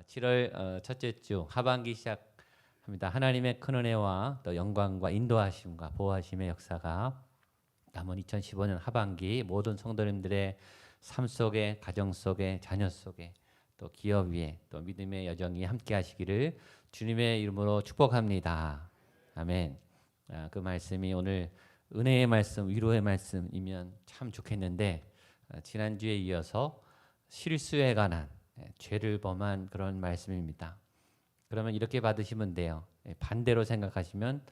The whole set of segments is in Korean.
7월 첫째 주 하반기 시작합니다. 하나님의 큰 은혜와 또 영광과 인도하심과 보호하심의 역사가 남은 2015년 하반기 모든 성도님들의 삶 속에, 가정 속에, 자녀 속에, 또 기업 위에, 또 믿음의 여정이 함께 하시기를 주님의 이름으로 축복합니다. 아멘. 그 말씀이 오늘 은혜의 말씀, 위로의 말씀이면 참 좋겠는데, 지난주에 이어서 실수에 관한, 죄를 범한 그런 말씀입니다. 그러면 이렇게 받으시면 돼요. 반대로 생각하시면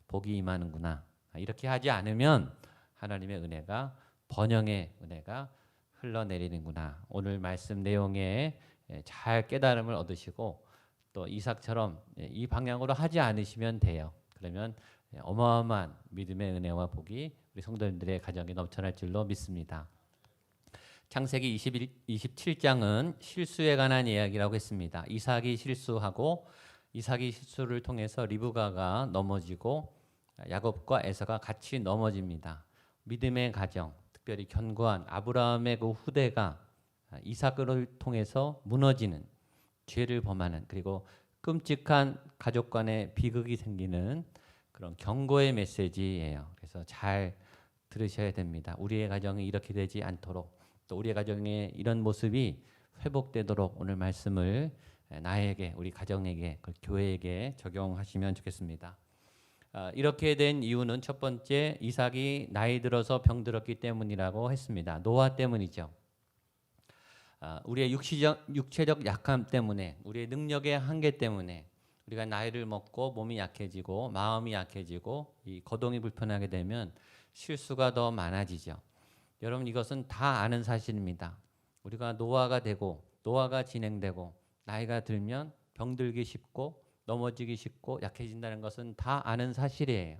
복이 임하는구나. 이렇게 하지 않으면 하나님의 은혜가, 번영의 은혜가 흘러내리는구나. 오늘 말씀 내용에 잘 깨달음을 얻으시고 또 이삭처럼 이 방향으로 하지 않으시면 돼요. 그러면 어마어마한 믿음의 은혜와 복이 우리 성도님들의 가정에 넘쳐날 줄로 믿습니다. 창세기 27장은 실수에 관한 이야기라고 했습니다. 이삭이 실수하고 이삭이 실수를 통해서 리브가가 넘어지고 야곱과 에서가 같이 넘어집니다. 믿음의 가정, 특별히 견고한 아브라함의 그 후대가 이삭을 통해서 무너지는, 죄를 범하는, 그리고 끔찍한 가족 간의 비극이 생기는 그런 경고의 메시지예요. 그래서 잘 들으셔야 됩니다. 우리의 가정이 이렇게 되지 않도록, 또 우리의 가정에 이런 모습이 회복되도록 오늘 말씀을 나에게, 우리 가정에게, 교회에게 적용하시면 좋겠습니다. 이렇게 된 이유는 첫 번째, 이삭이 나이 들어서 병들었기 때문이라고 했습니다. 노화 때문이죠. 우리의 육체적 약함 때문에, 우리의 능력의 한계 때문에 우리가 나이를 먹고 몸이 약해지고 마음이 약해지고 이 거동이 불편하게 되면 실수가 더 많아지죠. 여러분, 이것은 다 아는 사실입니다. 우리가 노화가 되고 노화가 진행되고 나이가 들면 병들기 쉽고 넘어지기 쉽고 약해진다는 것은 다 아는 사실이에요.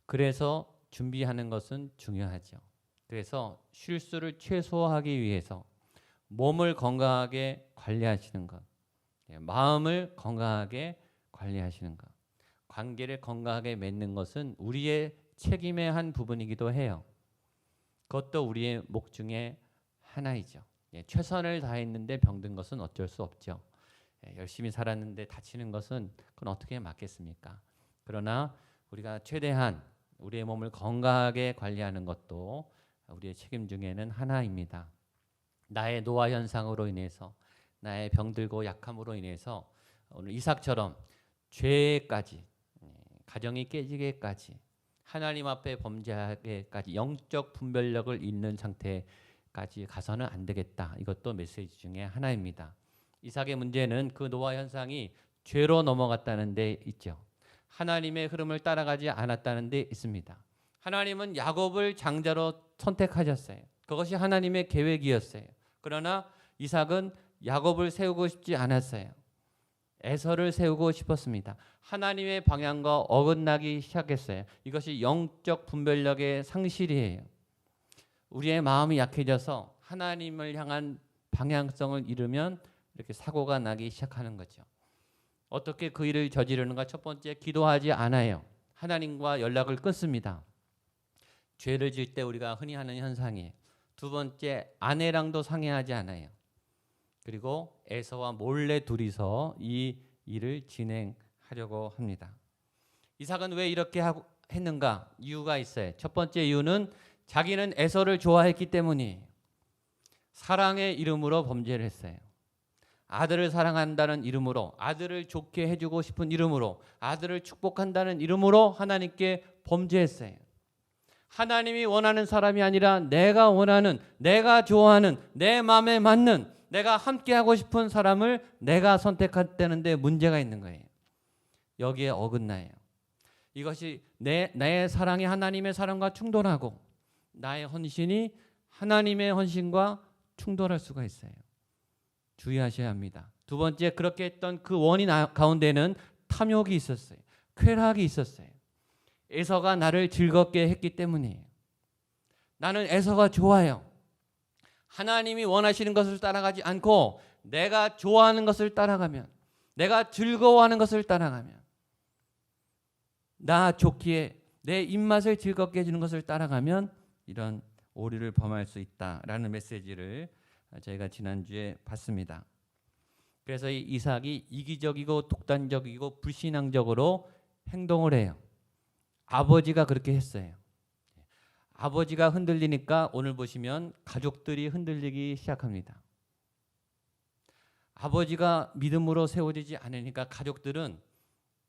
그래서 준비하는 것은 중요하죠. 그래서 실수를 최소화하기 위해서 몸을 건강하게 관리하시는 것, 마음을 건강하게 관리하시는 것, 관계를 건강하게 맺는 것은 우리의 책임의 한 부분이기도 해요. 그것도 우리의 목 중에 하나이죠. 최선을 다했는데 병든 것은 어쩔 수 없죠. 열심히 살았는데 다치는 것은 그건 어떻게 막겠습니까? 그러나 우리가 최대한 우리의 몸을 건강하게 관리하는 것도 우리의 책임 중에는 하나입니다. 나의 노화 현상으로 인해서, 나의 병들고 약함으로 인해서 오늘 이삭처럼 죄까지, 가정이 깨지게까지, 하나님 앞에 범죄하게까지 영적 분별력을 잃는 상태까지 가서는 안 되겠다. 이것도 메시지 중에 하나입니다. 이삭의 문제는 그 노화 현상이 죄로 넘어갔다는 데 있죠. 하나님의 흐름을 따라가지 않았다는 데 있습니다. 하나님은 야곱을 장자로 선택하셨어요. 그것이 하나님의 계획이었어요. 그러나 이삭은 야곱을 세우고 싶지 않았어요. 에서를 세우고 싶었습니다. 하나님의 방향과 어긋나기 시작했어요. 이것이 영적 분별력의 상실이에요. 우리의 마음이 약해져서 하나님을 향한 방향성을 잃으면 이렇게 사고가 나기 시작하는 거죠. 어떻게 그 일을 저지르는가? 첫 번째, 기도하지 않아요. 하나님과 연락을 끊습니다. 죄를 지을 때 우리가 흔히 하는 현상이에요. 두 번째, 아내랑도 상의하지 않아요. 그리고 에서와 몰래 둘이서 이 일을 진행하려고 합니다. 이삭은 왜 이렇게 했는가? 이유가 있어요. 첫 번째 이유는 자기는 에서를 좋아했기 때문이에요. 사랑의 이름으로 범죄를 했어요. 아들을 사랑한다는 이름으로, 아들을 좋게 해주고 싶은 이름으로, 아들을 축복한다는 이름으로 하나님께 범죄했어요. 하나님이 원하는 사람이 아니라 내가 원하는, 내가 좋아하는, 내 마음에 맞는, 내가 함께하고 싶은 사람을 내가 선택했다는 데 문제가 있는 거예요. 여기에 어긋나요. 이것이 나의 사랑이 하나님의 사랑과 충돌하고 나의 헌신이 하나님의 헌신과 충돌할 수가 있어요. 주의하셔야 합니다. 두 번째, 그렇게 했던 그 원인 가운데는 탐욕이 있었어요. 쾌락이 있었어요. 에서가 나를 즐겁게 했기 때문이에요. 나는 에서가 좋아요. 하나님이 원하시는 것을 따라가지 않고 내가 좋아하는 것을 따라가면, 내가 즐거워하는 것을 따라가면, 나 좋기에 내 입맛을 즐겁게 해주는 것을 따라가면 이런 오류를 범할 수 있다라는 메시지를 저희가 지난주에 봤습니다. 그래서 이 이삭이 이기적이고 독단적이고 불신앙적으로 행동을 해요. 아버지가 그렇게 했어요. 아버지가 흔들리니까 오늘 보시면 가족들이 흔들리기 시작합니다. 아버지가 믿음으로 세워지지 않으니까 가족들은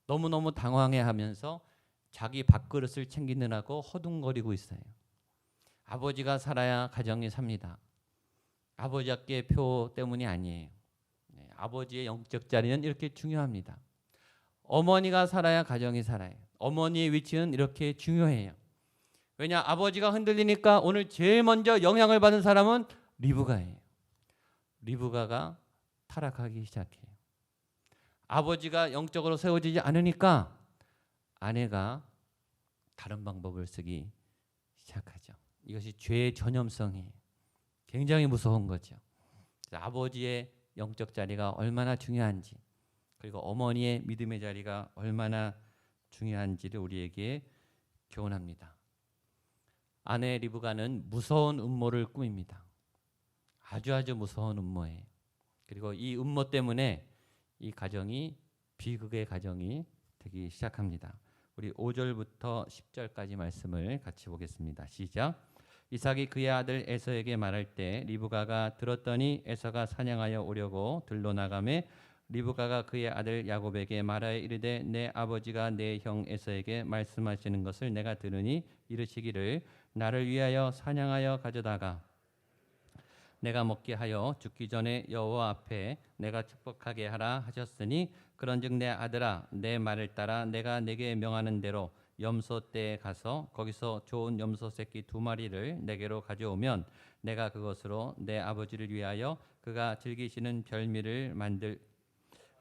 너무너무 당황해하면서 자기 밥그릇을 챙기느라고 허둥거리고 있어요. 아버지가 살아야 가정이 삽니다. 아버지 어깨 표 때문이 아니에요. 아버지의 영적 자리는 이렇게 중요합니다. 어머니가 살아야 가정이 살아요. 어머니의 위치는 이렇게 중요해요. 왜냐, 아버지가 흔들리니까 오늘 제일 먼저 영향을 받은 사람은 리브가예요. 리브가가 타락하기 시작해요. 아버지가 영적으로 세워지지 않으니까 아내가 다른 방법을 쓰기 시작하죠. 이것이 죄의 전염성이에요. 굉장히 무서운 거죠. 아버지의 영적 자리가 얼마나 중요한지, 그리고 어머니의 믿음의 자리가 얼마나 중요한지를 우리에게 교훈합니다. 아내 리브가는 무서운 음모를 꾸밉니다. 아주 무서운 음모예요. 그리고 이 음모 때문에 이 가정이 비극의 가정이 되기 시작합니다. 우리 5절부터 10절까지 말씀을 같이 보겠습니다. 시작. 이삭이 그의 아들 에서에게 말할 때 리브가가 들었더니 에서가 사냥하여 오려고 들로 나가매 리브가가 그의 아들 야곱에게 말하여 이르되 내 아버지가 내 형 에서에게 말씀하시는 것을 내가 들으니 이르시기를 나를 위하여 사냥하여 가져다가 내가 먹게 하여 죽기 전에 여호와 앞에 내가 축복하게 하라 하셨으니 그런즉 내 아들아 내 말을 따라 내가 내게 명하는 대로 염소 떼에 가서 거기서 좋은 염소 새끼 2마리를 내게로 가져오면 내가 그것으로 내 아버지를 위하여 그가 즐기시는 별미를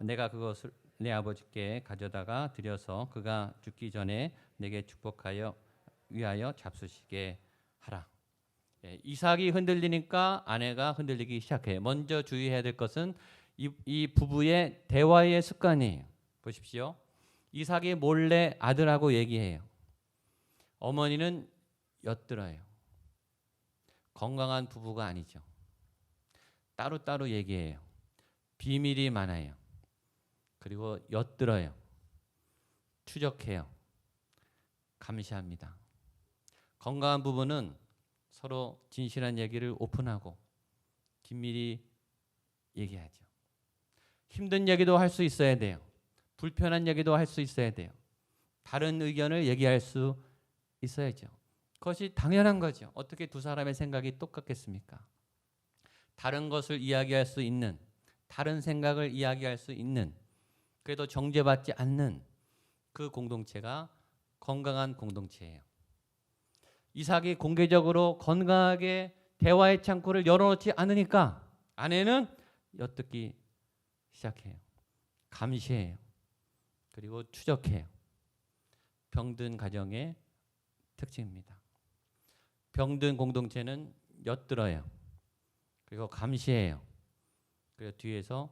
내가 그것을 내 아버지께 가져다가 드려서 그가 죽기 전에 내게 축복하여 위하여 잡수시게 하라. 이삭이 흔들리니까 아내가 흔들리기 시작해요. 먼저 주의해야 될 것은 이 부부의 대화의 습관이에요. 보십시오. 이삭이 몰래 아들하고 얘기해요. 어머니는 엿들어요. 건강한 부부가 아니죠. 따로따로 얘기해요. 비밀이 많아요. 그리고 엿들어요. 추적해요. 감시합니다. 건강한 부부는 서로 진실한 얘기를 오픈하고 긴밀히 얘기하죠. 힘든 얘기도 할 수 있어야 돼요. 불편한 얘기도 할 수 있어야 돼요. 다른 의견을 얘기할 수 있어야죠. 그것이 당연한 거죠. 어떻게 두 사람의 생각이 똑같겠습니까? 다른 것을 이야기할 수 있는, 다른 생각을 이야기할 수 있는, 그래도 정죄받지 않는 그 공동체가 건강한 공동체예요. 이삭이 공개적으로 건강하게 대화의 창구를 열어놓지 않으니까 아내는 엿듣기 시작해요. 감시해요. 그리고 추적해요. 병든 가정의 특징입니다. 병든 공동체는 엿들어요. 그리고 감시해요. 그리고 뒤에서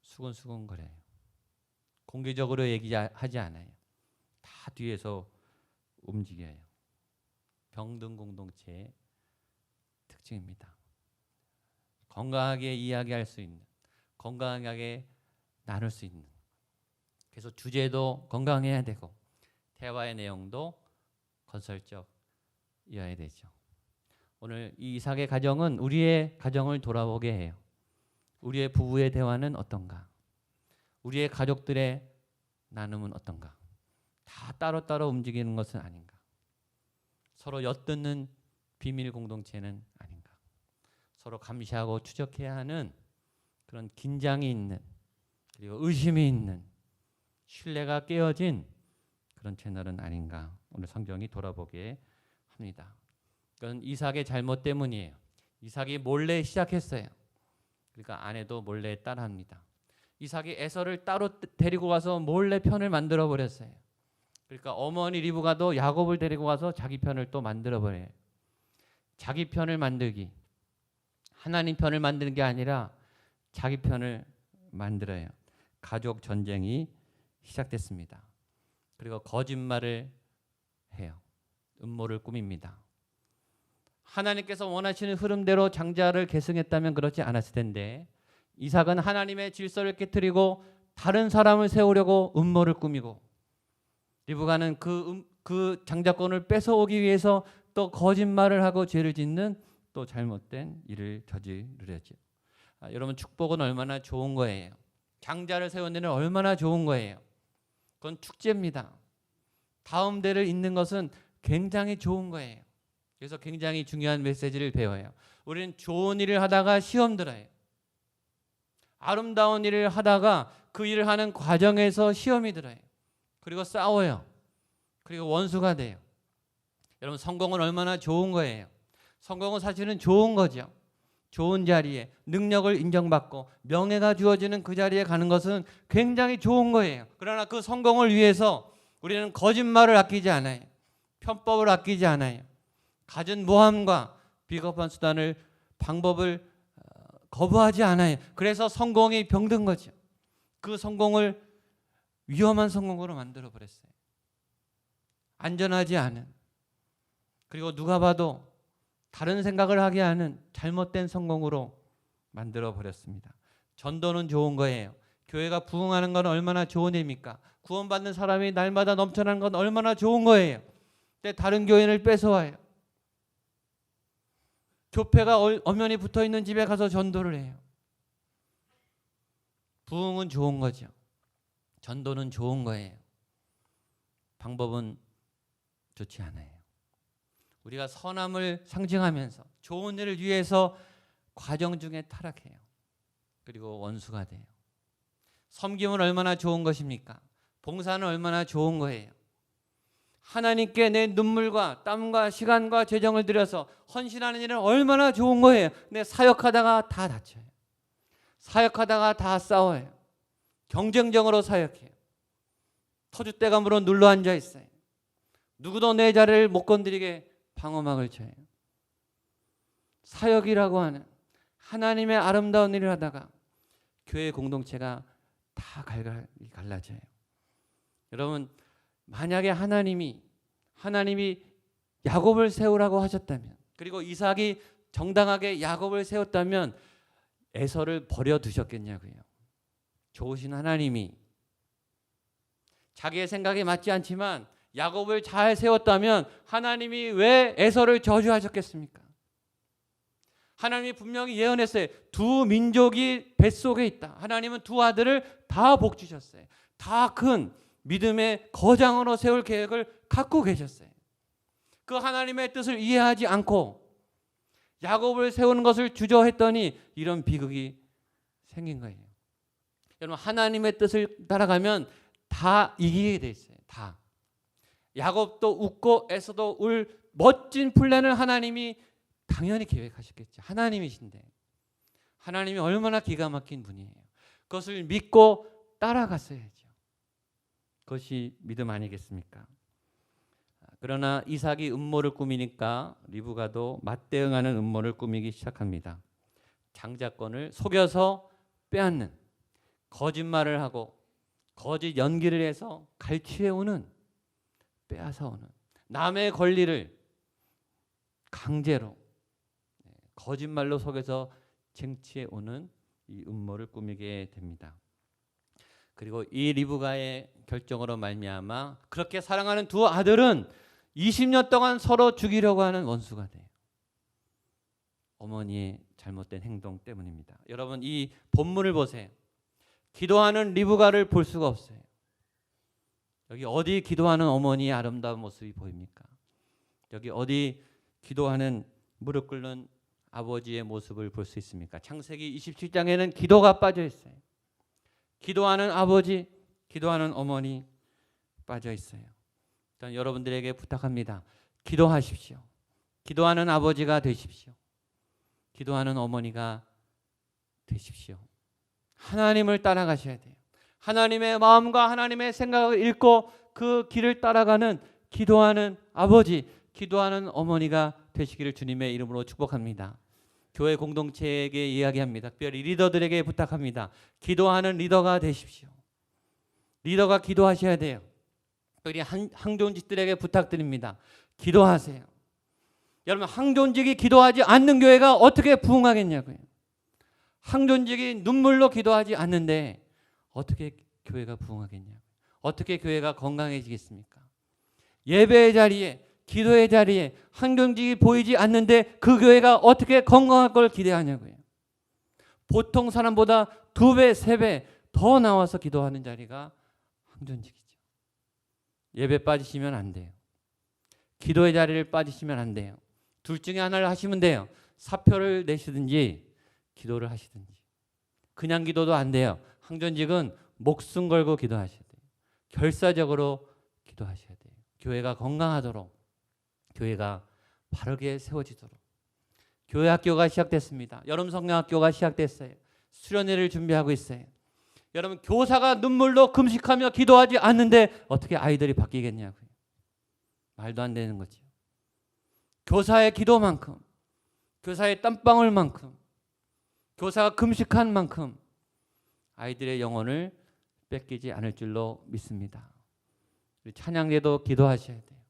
수근수근거려요. 공개적으로 얘기하지 않아요. 다 뒤에서 움직여요. 병든 공동체의 특징입니다. 건강하게 이야기할 수 있는, 건강하게 나눌 수 있는. 그래서 주제도 건강해야 되고 대화의 내용도 건설적이어야 되죠. 오늘 이 이삭의 가정은 우리의 가정을 돌아보게 해요. 우리의 부부의 대화는 어떤가? 우리의 가족들의 나눔은 어떤가? 다 따로따로 움직이는 것은 아닌가? 서로 엿듣는 비밀 공동체는 아닌가? 서로 감시하고 추적해야 하는 그런 긴장이 있는, 그리고 의심이 있는, 신뢰가 깨어진 그런 채널은 아닌가? 오늘 성경이 돌아보게 합니다. 그건 이삭의 잘못 때문이에요. 이삭이 몰래 시작했어요. 그러니까 아내도 몰래 따라합니다. 이삭이 에서를 따로 데리고 가서 몰래 편을 만들어 버렸어요. 그러니까 어머니 리브가도 야곱을 데리고 가서 자기 편을 또 만들어 버려요. 자기 편을 만들기. 하나님 편을 만드는 게 아니라 자기 편을 만들어요. 가족 전쟁이 시작됐습니다. 그리고 거짓말을 해요. 음모를 꾸밉니다. 하나님께서 원하시는 흐름대로 장자를 계승했다면 그렇지 않았을 텐데 이삭은 하나님의 질서를 깨뜨리고 다른 사람을 세우려고 음모를 꾸미고, 리브가는 그 장자권을 뺏어오기 위해서 또 거짓말을 하고 죄를 짓는 또 잘못된 일을 저지르려죠. 여러분, 축복은 얼마나 좋은 거예요. 장자를 세우는 일은 얼마나 좋은 거예요. 그건 축제입니다. 다음 대를 잇는 것은 굉장히 좋은 거예요. 그래서 굉장히 중요한 메시지를 배워요. 우리는 좋은 일을 하다가 시험 들어요. 아름다운 일을 하다가 그 일을 하는 과정에서 시험이 들어요. 그리고 싸워요. 그리고 원수가 돼요. 여러분, 성공은 얼마나 좋은 거예요. 성공은 사실은 좋은 거죠. 좋은 자리에 능력을 인정받고 명예가 주어지는 그 자리에 가는 것은 굉장히 좋은 거예요. 그러나 그 성공을 위해서 우리는 거짓말을 아끼지 않아요. 편법을 아끼지 않아요. 갖은 모함과 비겁한 수단을, 방법을 거부하지 않아요. 그래서 성공이 병든 거죠. 그 성공을 위험한 성공으로 만들어 버렸어요. 안전하지 않은, 그리고 누가 봐도 다른 생각을 하게 하는 잘못된 성공으로 만들어 버렸습니다. 전도는 좋은 거예요. 교회가 부흥하는 건 얼마나 좋은 일입니까? 구원받는 사람이 날마다 넘쳐나는 건 얼마나 좋은 거예요. 근데 다른 교인을 뺏어와요. 교패가 엄연히 붙어있는 집에 가서 전도를 해요. 부흥은 좋은 거죠. 전도는 좋은 거예요. 방법은 좋지 않아요. 우리가 선함을 상징하면서 좋은 일을 위해서 과정 중에 타락해요. 그리고 원수가 돼요. 섬김은 얼마나 좋은 것입니까? 봉사는 얼마나 좋은 거예요. 하나님께 내 눈물과 땀과 시간과 재정을 들여서 헌신하는 일은 얼마나 좋은 거예요. 근데 사역하다가 다 다쳐요. 사역하다가 다 싸워요. 경쟁적으로 사역해요. 터줏대감으로 눌러 앉아 있어요. 누구도 내 자리를 못 건드리게 방어막을 쳐요. 사역이라고 하는 하나님의 아름다운 일을 하다가 교회 공동체가 다 갈라져요. 여러분, 만약에 하나님이 야곱을 세우라고 하셨다면, 그리고 이삭이 정당하게 야곱을 세웠다면 에서를 버려두셨겠냐고요. 좋으신 하나님이 자기의 생각에 맞지 않지만 야곱을 잘 세웠다면 하나님이 왜 에서를 저주하셨겠습니까? 하나님이 분명히 예언했어요. 두 민족이 뱃속에 있다. 하나님은 두 아들을 다 복 주셨어요. 다 큰 믿음의 거장으로 세울 계획을 갖고 계셨어요. 그 하나님의 뜻을 이해하지 않고 야곱을 세우는 것을 주저했더니 이런 비극이 생긴 거예요. 여러분, 하나님의 뜻을 따라가면 다 이기게 돼 있어요. 다. 야곱도 웃고 에서도 울 멋진 플랜을 하나님이 당연히 계획하셨겠죠. 하나님이신데. 하나님이 얼마나 기가 막힌 분이에요. 그것을 믿고 따라갔어야죠. 그것이 믿음 아니겠습니까? 그러나 이삭이 음모를 꾸미니까 리브가도 맞대응하는 음모를 꾸미기 시작합니다. 장자권을 속여서 빼앗는, 거짓말을 하고 거짓 연기를 해서 갈취해오는, 빼앗아오는, 남의 권리를 강제로 거짓말로 속여서 쟁취해오는 이 음모를 꾸미게 됩니다. 그리고 이 리브가의 결정으로 말미암아 그렇게 사랑하는 두 아들은 20년 동안 서로 죽이려고 하는 원수가 돼요. 어머니의 잘못된 행동 때문입니다. 여러분, 이 본문을 보세요. 기도하는 리브가를 볼 수가 없어요. 여기 어디 기도하는 어머니의 아름다운 모습이 보입니까? 여기 어디 기도하는 무릎 꿇는 아버지의 모습을 볼 수 있습니까? 창세기 27장에는 기도가 빠져 있어요. 기도하는 아버지, 기도하는 어머니 빠져 있어요. 일단 여러분들에게 부탁합니다. 기도하십시오. 기도하는 아버지가 되십시오. 기도하는 어머니가 되십시오. 하나님을 따라가셔야 돼요. 하나님의 마음과 하나님의 생각을 읽고 그 길을 따라가는 기도하는 아버지, 기도하는 어머니가 되시기를 주님의 이름으로 축복합니다. 교회 공동체에게 이야기합니다. 특별히 리더들에게 부탁합니다. 기도하는 리더가 되십시오. 리더가 기도하셔야 돼요. 우리 항존직들에게 부탁드립니다. 기도하세요. 여러분, 항존직이 기도하지 않는 교회가 어떻게 부흥하겠냐고요. 항존직이 눈물로 기도하지 않는데 어떻게 교회가 부흥하겠냐? 어떻게 교회가 건강해지겠습니까? 예배의 자리에, 기도의 자리에 항존직이 보이지 않는데 그 교회가 어떻게 건강할 걸 기대하냐고요. 보통 사람보다 2배, 3배 더 나와서 기도하는 자리가 항존직이죠. 예배 빠지시면 안 돼요. 기도의 자리를 빠지시면 안 돼요. 둘 중에 하나를 하시면 돼요. 사표를 내시든지 기도를 하시든지. 그냥 기도도 안 돼요. 항존직은 목숨 걸고 기도하셔야 돼요. 결사적으로 기도하셔야 돼요. 교회가 건강하도록, 교회가 바르게 세워지도록. 교회 학교가 시작됐습니다. 여름 성령학교가 시작됐어요. 수련회를 준비하고 있어요. 여러분, 교사가 눈물로 금식하며 기도하지 않는데 어떻게 아이들이 바뀌겠냐고요. 말도 안 되는 거죠. 교사의 기도만큼, 교사의 땀방울만큼, 교사가 금식한 만큼 아이들의 영혼을 뺏기지 않을 줄로 믿습니다. 찬양대도 기도하셔야 돼요.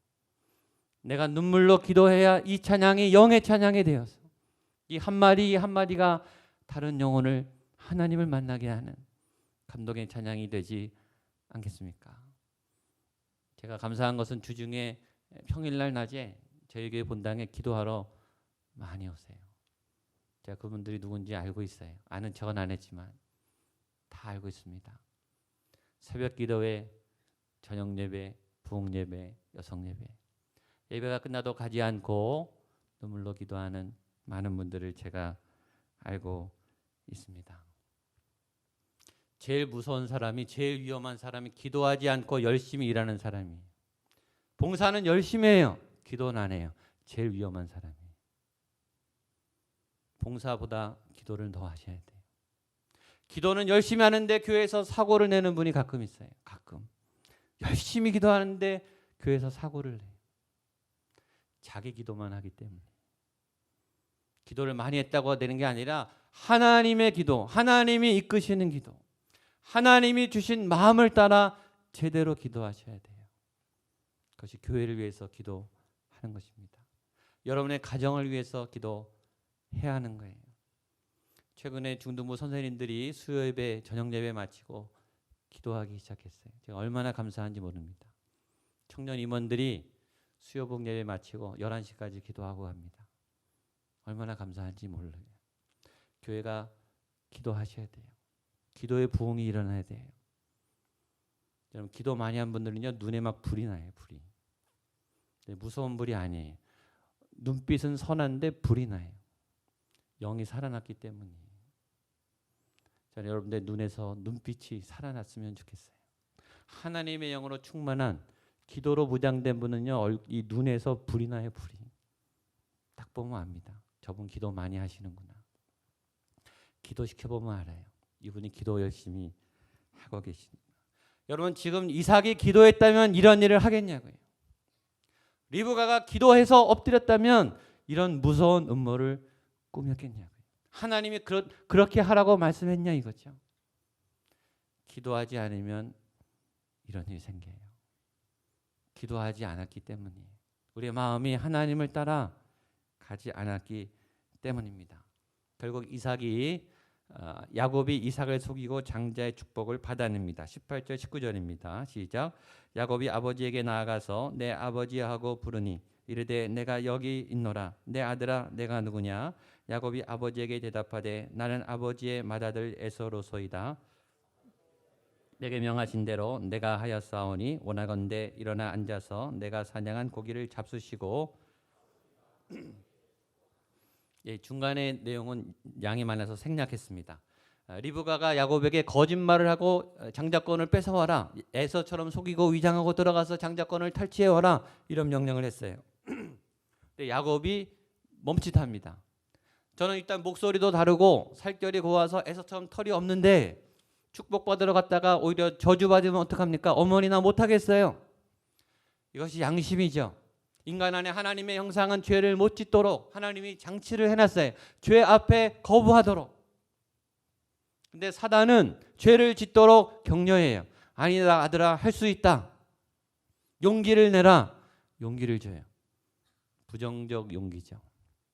내가 눈물로 기도해야 이 찬양이 영의 찬양이 되어서 이 한마디 한마디가 다른 영혼을, 하나님을 만나게 하는 감동의 찬양이 되지 않겠습니까? 제가 감사한 것은 주중에 평일날 낮에 저희 교회 본당에 기도하러 많이 오세요. 제가 그분들이 누군지 알고 있어요. 아는 척은 안 했지만 다 알고 있습니다. 새벽 기도회, 저녁 예배, 부흥 예배, 여성 예배, 예배가 끝나도 가지 않고 눈물로 기도하는 많은 분들을 제가 알고 있습니다. 제일 무서운 사람이, 제일 위험한 사람이 기도하지 않고 열심히 일하는 사람이에요. 봉사는 열심히 해요. 기도는 안 해요. 제일 위험한 사람이에요. 봉사보다 기도를 더 하셔야 돼요. 기도는 열심히 하는데 교회에서 사고를 내는 분이 가끔 있어요. 가끔. 열심히 기도하는데 교회에서 사고를 내요. 자기 기도만 하기 때문에. 기도를 많이 했다고 되는 게 아니라 하나님의 기도, 하나님이 이끄시는 기도, 하나님이 주신 마음을 따라 제대로 기도하셔야 돼요. 그것이 교회를 위해서 기도하는 것입니다. 여러분의 가정을 위해서 기도해야 하는 거예요. 최근에 중등부 선생님들이 수요예배, 저녁예배 마치고 기도하기 시작했어요. 제가 얼마나 감사한지 모릅니다. 청년 임원들이 수요복 예배 마치고 11시까지 기도하고 합니다. 얼마나 감사한지 몰라요. 교회가 기도하셔야 돼요. 기도의 부흥이 일어나야 돼요. 여러분, 기도 많이 한 분들은요, 눈에 막 불이 나요. 불이. 무서운 불이 아니에요. 눈빛은 선한데 불이 나요. 영이 살아났기 때문이에요. 자, 여러분들 눈에서 눈빛이 살아났으면 좋겠어요. 하나님의 영으로 충만한 기도로 무장된 분은요, 이 눈에서 불이 나요. 불이. 딱 보면 압니다. 저분 기도 많이 하시는구나. 기도시켜보면 알아요. 이분이 기도 열심히 하고 계십니다. 여러분, 지금 이삭이 기도했다면 이런 일을 하겠냐고요. 리브가가 기도해서 엎드렸다면 이런 무서운 음모를 꾸몄겠냐고요. 하나님이 그렇게 하라고 말씀했냐 이거죠. 기도하지 않으면 이런 일이 생겨요. 기도하지 않았기 때문이에요. 우리의 마음이 하나님을 따라 가지 않았기 때문입니다. 결국 이삭이 야곱이 이삭을 속이고 장자의 축복을 받아냅니다. 18절 19절입니다. 시작. 야곱이 아버지에게 나아가서 내 아버지하고 부르니 이르되 내가 여기 있노라. 내 아들아 내가 누구냐. 야곱이 아버지에게 대답하되 나는 아버지의 맏아들 에서로소이다. 내게 명하신 대로 내가 하였사오니 원하건대 일어나 앉아서 내가 사냥한 고기를 잡수시고 예, 중간의 내용은 양이 많아서 생략했습니다. 리브가가 야곱에게 거짓말을 하고 장자권을 뺏어와라. 에서처럼 속이고 위장하고 들어가서 장자권을 탈취해와라. 이런 명령을 했어요. 근데 야곱이 멈칫합니다. 저는 일단 목소리도 다르고 살결이 고와서 에서처럼 털이 없는데 축복받으러 갔다가 오히려 저주받으면 어떡합니까? 어머니나 못하겠어요. 이것이 양심이죠. 인간 안에 하나님의 형상은 죄를 못 짓도록 하나님이 장치를 해놨어요. 죄 앞에 거부하도록. 근데 사단은 죄를 짓도록 격려해요. 아니다 아들아 할 수 있다. 용기를 내라. 용기를 줘요. 부정적 용기죠.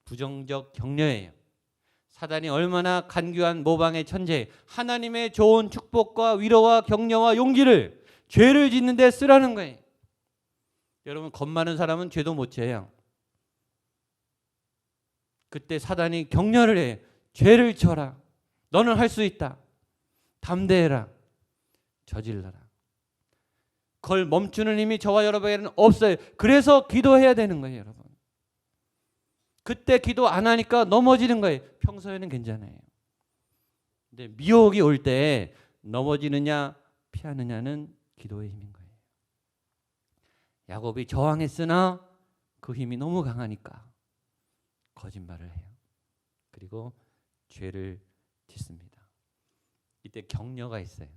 부정적 격려예요. 사단이 얼마나 간교한 모방의 천재, 하나님의 좋은 축복과 위로와 격려와 용기를 죄를 짓는 데 쓰라는 거예요. 여러분, 겁 많은 사람은 죄도 못 져요. 그때 사단이 격려를 해. 죄를 져라. 너는 할 수 있다. 담대해라. 저질러라. 그걸 멈추는 힘이 저와 여러분에게는 없어요. 그래서 기도해야 되는 거예요, 여러분. 그때 기도 안 하니까 넘어지는 거예요. 평소에는 괜찮아요. 근데 미혹이 올 때 넘어지느냐 피하느냐는 기도의 힘인 거예요. 야곱이 저항했으나 그 힘이 너무 강하니까 거짓말을 해요. 그리고 죄를 짓습니다. 이때 격려가 있어요.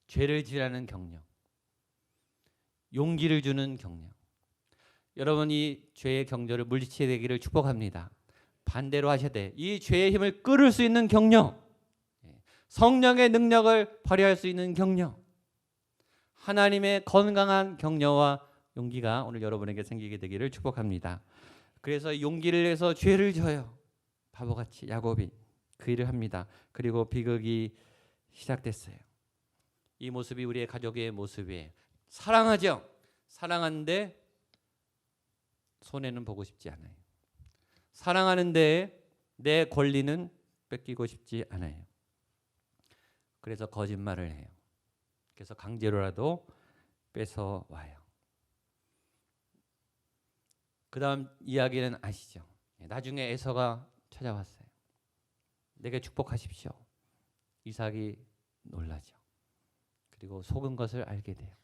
죄를 지라는 격려. 용기를 주는 격려. 여러분이 죄의 경주를 물리쳐야 되기를 축복합니다. 반대로 하셔야 돼. 이 죄의 힘을 끌을 수 있는 격려. 성령의 능력을 발휘할 수 있는 격려. 하나님의 건강한 격려와 용기가 오늘 여러분에게 생기게 되기를 축복합니다. 그래서 용기를 내서 죄를 져요. 바보같이 야곱이 그 일을 합니다. 그리고 비극이 시작됐어요. 이 모습이 우리의 가족의 모습이에요. 사랑하죠. 사랑하는데 손해는 보고 싶지 않아요. 사랑하는데 내 권리는 뺏기고 싶지 않아요. 그래서 거짓말을 해요. 그래서 강제로라도 뺏어 와요. 그 다음 이야기는 아시죠? 나중에 에서가 찾아왔어요. 내게 축복하십시오. 이삭이 놀라죠. 그리고 속은 것을 알게 돼요.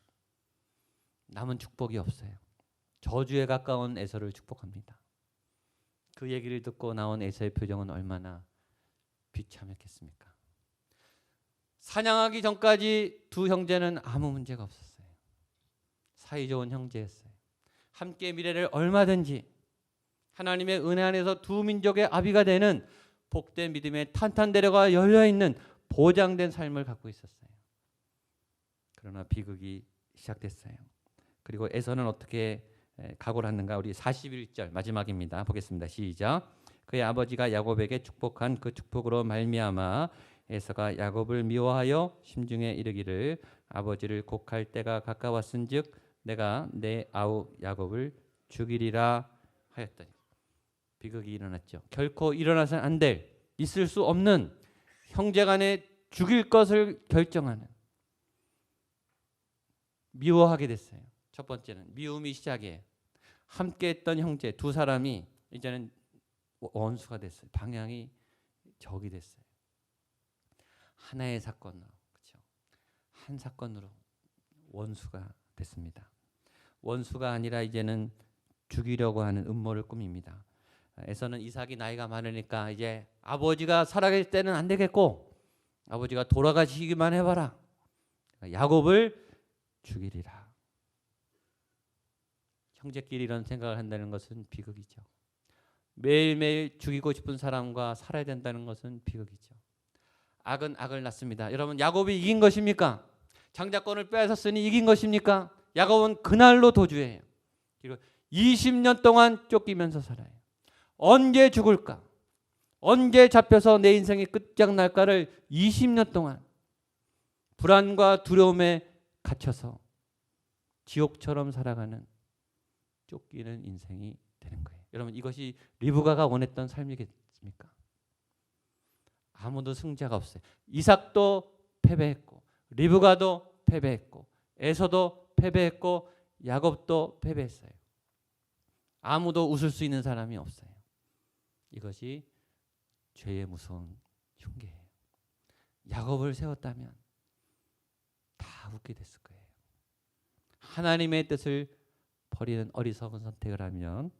남은 축복이 없어요. 저주에 가까운 에서를 축복합니다. 그 얘기를 듣고 나온 에서의 표정은 얼마나 비참했겠습니까? 사냥하기 전까지 두 형제는 아무 문제가 없었어요. 사이좋은 형제였어요. 함께 미래를 얼마든지 하나님의 은혜 안에서 두 민족의 아비가 되는 복된 믿음의 탄탄대로가 열려있는 보장된 삶을 갖고 있었어요. 그러나 비극이 시작됐어요. 그리고 에서는 어떻게 각오를 하는가? 우리 41절 마지막입니다. 보겠습니다. 시작. 그의 아버지가 야곱에게 축복한 그 축복으로 말미암아 에서가 야곱을 미워하여 심중에 이르기를 아버지를 곡할 때가 가까웠은즉 내가 내 아우 야곱을 죽이리라 하였더니 비극이 일어났죠. 결코 일어나서는 안 될, 있을 수 없는 형제간에 죽일 것을 결정하는, 미워하게 됐어요. 첫 번째는 미움이 시작이에요. 함께했던 형제 두 사람이 이제는 원수가 됐어요. 방향이 적이 됐어요. 하나의 사건으로, 그렇죠? 한 사건으로 원수가 됐습니다. 원수가 아니라 이제는 죽이려고 하는 음모를 꾸밉니다. 에서는 이삭이 나이가 많으니까 이제 아버지가 살아계실 때는 안 되겠고 아버지가 돌아가시기만 해봐라. 야곱을 죽이리라. 형제끼리 이런 생각을 한다는 것은 비극이죠. 매일매일 죽이고 싶은 사람과 살아야 된다는 것은 비극이죠. 악은 악을 낳습니다. 여러분, 야곱이 이긴 것입니까? 장자권을 빼앗았으니 이긴 것입니까? 야곱은 그날로 도주해요. 그리고 20년 동안 쫓기면서 살아요. 언제 죽을까? 언제 잡혀서 내 인생이 끝장날까를 20년 동안 불안과 두려움에 갇혀서 지옥처럼 살아가는 쫓기는 인생이 되는 거예요. 여러분, 이것이 리브가가 원했던 삶이겠습니까? 아무도 승자가 없어요. 이삭도 패배했고 리브가도 패배했고 에서도 패배했고 야곱도 패배했어요. 아무도 웃을 수 있는 사람이 없어요. 이것이 죄의 무서운 흉계예요. 야곱을 세웠다면 다 웃게 됐을 거예요. 하나님의 뜻을 버리는 어리석은 선택을 하면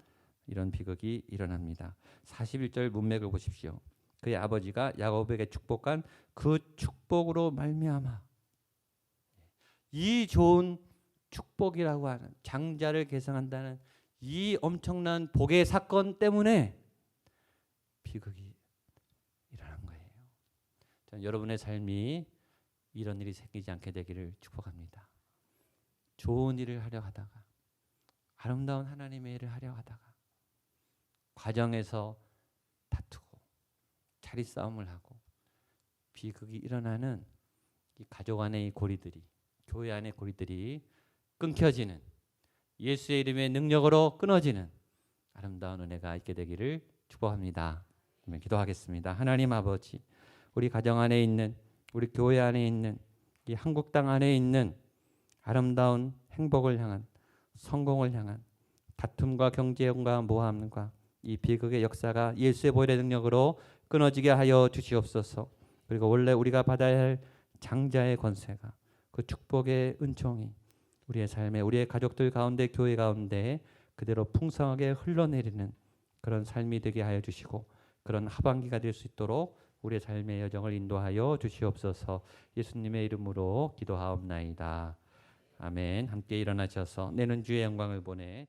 이런 비극이 일어납니다. 41절 문맥을 보십시오. 그의 아버지가 야곱에게 축복한 그 축복으로 말미암아, 이 좋은 축복이라고 하는 장자를 계승한다는 이 엄청난 복의 사건 때문에 비극이 일어난 거예요. 저는 여러분의 삶이 이런 일이 생기지 않게 되기를 축복합니다. 좋은 일을 하려 하다가, 아름다운 하나님의 일을 하려 하다가 과정에서 다투고 다리 싸움을 하고 비극이 일어나는 이 가족 안의 이 고리들이, 교회 안의 고리들이 끊겨지는, 예수의 이름의 능력으로 끊어지는 아름다운 은혜가 있게 되기를 축복합니다. 기도하겠습니다. 하나님 아버지, 우리 가정 안에 있는, 우리 교회 안에 있는, 이 한국 땅 안에 있는 아름다운 행복을 향한, 성공을 향한 다툼과 경쟁과 모함과 이 비극의 역사가 예수의 보혈의 능력으로 끊어지게 하여 주시옵소서. 그리고 원래 우리가 받아야 할 장자의 권세가, 그 축복의 은총이 우리의 삶에, 우리의 가족들 가운데, 교회 가운데 그대로 풍성하게 흘러내리는 그런 삶이 되게 하여 주시고, 그런 하반기가 될 수 있도록 우리의 삶의 여정을 인도하여 주시옵소서. 예수님의 이름으로 기도하옵나이다. 아멘. 함께 일어나셔서 내는 주의 영광을 보내